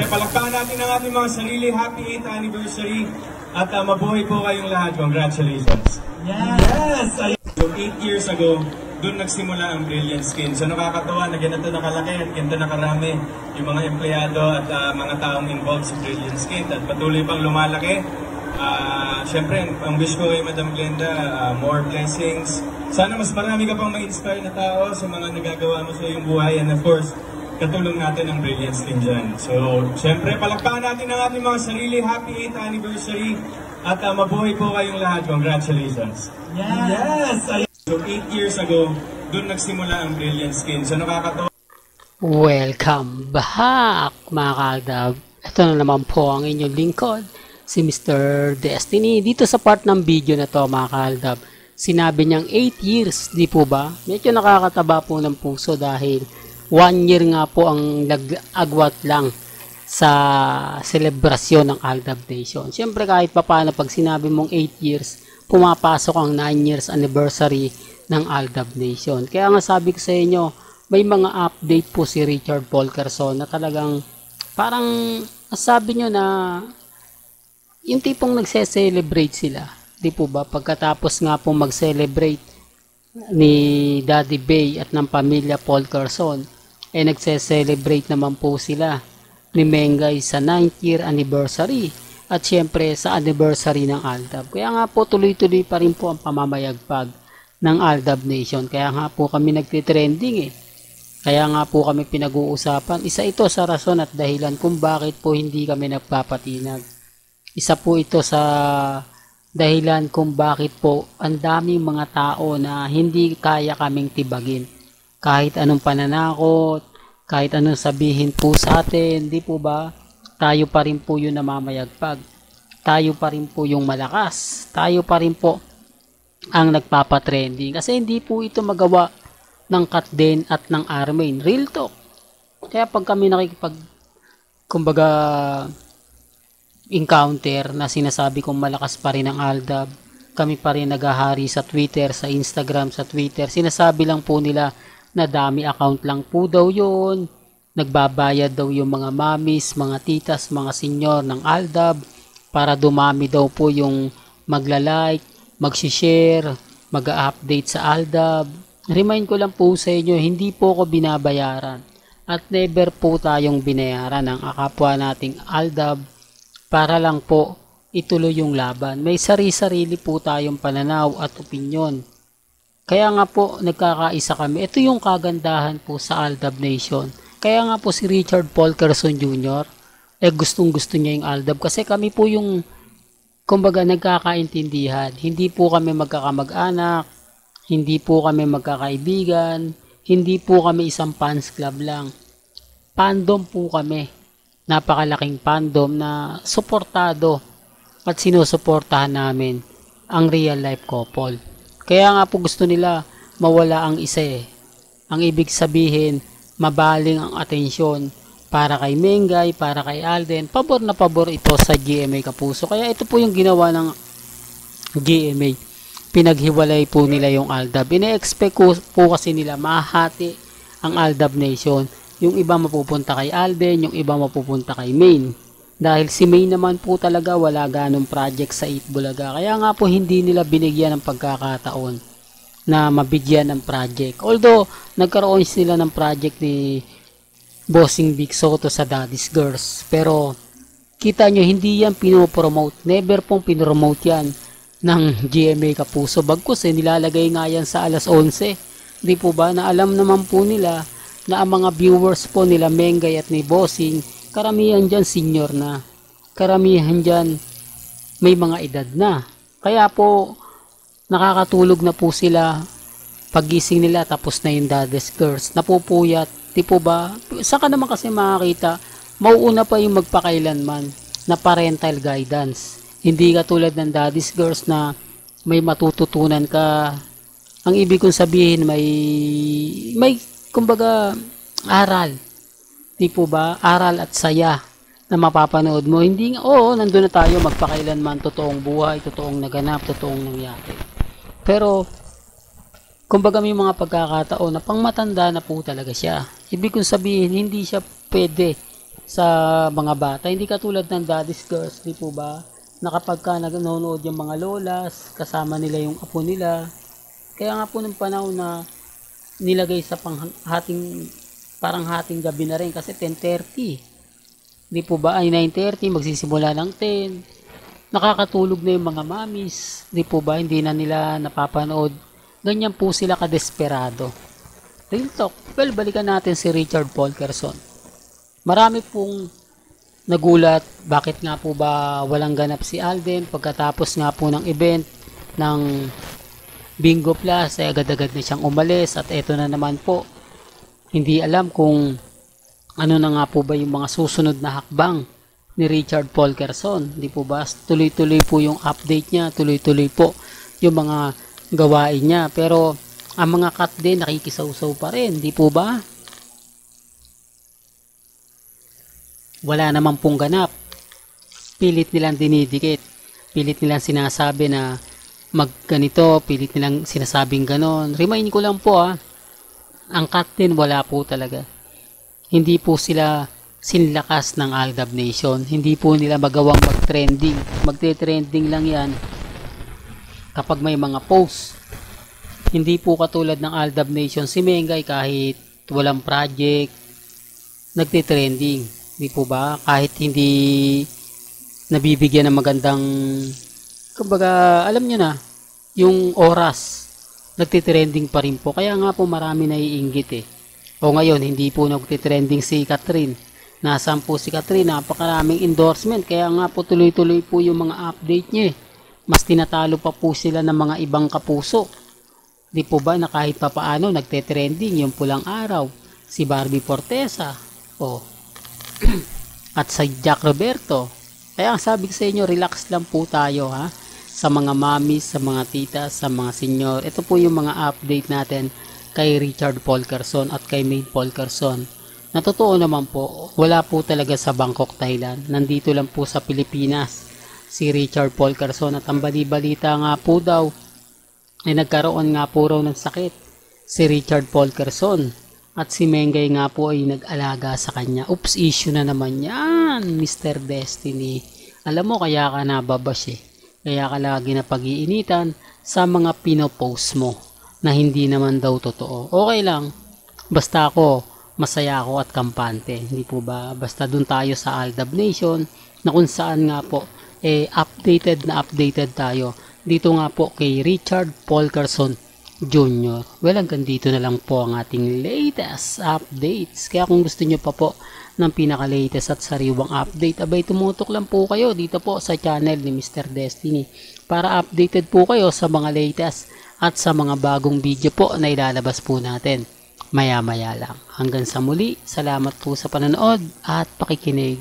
palakpakan natin ang ating mga sarili. Happy 8th anniversary. At mabuhay po kayong lahat. Congratulations. Yes! So 8 years ago, doon nagsimula ang Brilliant Skin. So nakakatawa na ganito nakalaki at ganito nakarami yung mga empleyado at mga taong involved sa Brilliant Skin. At patuloy pang lumalaki. Siyempre, ang wish ko kay Madam Glenda, more blessings. Sana mas marami ka pang ma-inspire na tao sa mga nagagawa mo sa iyong buhay. And of course, katulong natin ang Brilliant Skin dyan. So, siyempre, palakpakan natin ang ating mga sarili. Happy 8th anniversary. At mabuhay po kayong lahat. Congratulations. Yes! So 8 years ago, doon nagsimula ang Brilliant Skin. So nakakatawa. Welcome back mga kaaldab. Ito na naman po ang inyong lingkod, si Mr. Destiny. Dito sa part ng video na to mga kaaldab, sinabi niyang 8 years, di po ba? Medyo nakakataba po ng puso dahil 1 year nga po ang agwat lang sa selebrasyon ng Aldab Nation. Siyempre kahit papaano pag sinabi mong 8 years, pumapasok ang 9 years anniversary ng Aldab Nation. Kaya nga sabi ko sa inyo, may mga update po si Richard Volkerson na talagang parang sabi nyo na yung tipong nagse-celebrate sila. Di po ba? Pagkatapos nga po mag-celebrate ni Daddy Bay at ng pamilya Volkerson, nagse-celebrate naman po sila ni Mengay sa 9th year anniversary at syempre sa anniversary ng Aldab. Kaya nga po tuloy-tuloy pa rin po ang pamamayagpag ng Aldab Nation. Kaya nga po kami nagtitrending Kaya nga po kami pinag-uusapan. Isa ito sa rason at dahilan kung bakit po hindi kami nagpapatinag. Isa po ito sa dahilan kung bakit po ang daming mga tao na hindi kaya kaming tibagin. Kahit anong pananakot, kahit anong sabihin po sa atin, di po ba? Tayo pa rin po yung namamayagpag. Tayo pa rin po yung malakas. Tayo pa rin po ang nagpapatrending. Kasi hindi po ito magawa ng Katden at ng Armain. Real talk. Kaya pag kami kumbaga, encounter na sinasabi kong malakas pa rin ang Aldab, kami pa rin naghahari sa Twitter, sa Instagram, sa Twitter. Sinasabi lang po nila na dami account lang po daw yun, nagbabayad daw yung mga mamis, mga titas, mga senyor ng Aldab para dumami daw po yung magla-like, mag-share, mag-update sa Aldab. Remind ko lang po sa inyo, hindi po ako binabayaran at never po tayong binayaran ng akapwa nating Aldab para lang po ituloy yung laban. May sari-sarili po tayong pananaw at opinyon. Kaya nga po nagkakaisa kami. Ito yung kagandahan po sa Aldab Nation. Kaya nga po si Richard Volkerson Jr. Gustong gusto niya yung Aldab kasi kami po yung kumbaga nagkakaintindihan. Hindi po kami magkakamag-anak, hindi po kami magkakaibigan, hindi po kami isang fans club lang. Fandom po kami. Napakalaking fandom na suportado at sinusuportahan namin ang real life couple. Kaya nga po gusto nila mawala ang isa Ang ibig sabihin, mabaling ang atensyon para kay Mengay, para kay Alden. Pabor na pabor ito sa GMA Kapuso. Kaya ito po yung ginawa ng GMA. Pinaghiwalay po nila yung Aldab. Ine-expect po kasi nila mahati ang Aldab Nation. Yung iba mapupunta kay Alden, yung iba mapupunta kay Main. Dahil si Main naman po talaga wala ganong project sa Itbulaga. Kaya nga po hindi nila binigyan ng pagkakataon na mabigyan ng project. Although nagkaroon sila ng project ni Bossing Big Soto sa Daddy's Girls. Pero kita nyo hindi yan pinopromote. Never pong pinromote yan ng GMA Kapuso. Bagkus nilalagay nga yan sa alas 11. Di po ba na alam naman po nila na ang mga viewers po nila Mengay at ni Bossing, karamihan dyan senior na. Karamihan dyan may mga edad na. Kaya po nakakatulog na po sila pagising nila tapos na yung Daddy's Girls. Napupuyat. Di po ba? Saan ka naman kasi makakita? Mauuna pa yung magpakailanman na parental guidance. Hindi katulad ng Daddy's Girls na may matututunan ka. Ang ibig kong sabihin may kumbaga aral. Di po ba? Aral at saya na mapapanood mo. Hindi nga, oo, nandun na tayo magpakailanman, totoong buhay, totoong naganap, totoong nangyari. Pero, kumbaga may mga pagkakataon na pangmatanda na po talaga siya. Ibig kong sabihin, hindi siya pwede sa mga bata. Hindi katulad ng Daddy's Girls, di po ba? Na kapag ka nanonood yung mga lolas, kasama nila yung apo nila. Kaya nga po ng panahon na nilagay sa parang hating gabi na rin kasi 10:30. Di po ba? Ay 9:30, magsisimula ng 10. Nakakatulog na yung mga mamis. Di po ba? Hindi na nila napapanood. Ganyan po sila kadesperado. Real talk. Well, balikan natin si Richard Polkerson. Marami pong nagulat bakit nga po ba walang ganap si Alden pagkatapos nga po ng event ng Bingo Plus ay agad-agad na siyang umalis at eto na naman po hindi alam kung ano na nga po ba yung mga susunod na hakbang ni Richard Polkerson. Di po ba tuloy-tuloy po yung update niya, tuloy-tuloy po yung mga gawain niya, pero ang mga cut din nakikisaw-saw pa rin, di po ba? Wala naman pong ganap. Pilit nilang dinidikit. Pilit nilang sinasabi na magganito. Pilit nilang sinasabing ganon. Remind ko lang po ang cut din wala po talaga. Hindi po sila sinlakas ng Aldab Nation. Hindi po nila magawang mag-trending. Magte-trending lang yan kapag may mga posts. Hindi po katulad ng Aldab Nation si Mengay kahit walang project nagte-trending. Di po ba? Kahit hindi nabibigyan ng magandang, kumbaga, alam nyo na, yung oras, nagtitrending pa rin po. Kaya nga po marami naiinggit O ngayon, hindi po nagtitrending si Catherine. Nasaan po si Catherine? Napakaraming endorsement. Kaya nga po tuloy-tuloy po yung mga update niya. Mas tinatalo pa po sila ng mga ibang kapuso. Di po ba na kahit pa paano nagtitrending yung pulang araw. Si Barbie Fortesa. At sa Jack Roberto. Kaya sabi ko sa inyo, relax lang po tayo sa mga mamis, sa mga titas, sa mga senyor. Ito po yung mga update natin kay Richard Polkerson at kay Maid Polkerson. Na totoo naman po, wala po talaga sa Bangkok, Thailand. Nandito lang po sa Pilipinas si Richard Polkerson at ang bali-balita nga po daw ay nagkaroon nga po raw ng sakit si Richard Polkerson. At si Mengay nga po ay nag-alaga sa kanya. Oops, issue na naman yan, Mr. Destiny. Alam mo, kaya ka nababash Kaya ka lagi na pag-iinitan sa mga pinopost mo na hindi naman daw totoo. Okay lang. Basta ako, masaya ako at kampante. Hindi po ba? Basta dun tayo sa Aldab Nation na kung saan nga po, updated na updated tayo. Dito nga po kay Richard Polkerson Junior. Well, hanggang dito na lang po ang ating latest updates. Kaya kung gusto nyo pa po ng pinaka-latest at sariwang update, abay tumutok lang po kayo dito po sa channel ni Mr. Destiny para updated po kayo sa mga latest at sa mga bagong video po na ilalabas po natin maya-maya lang. Hanggang sa muli, salamat po sa panonood at pakikinig.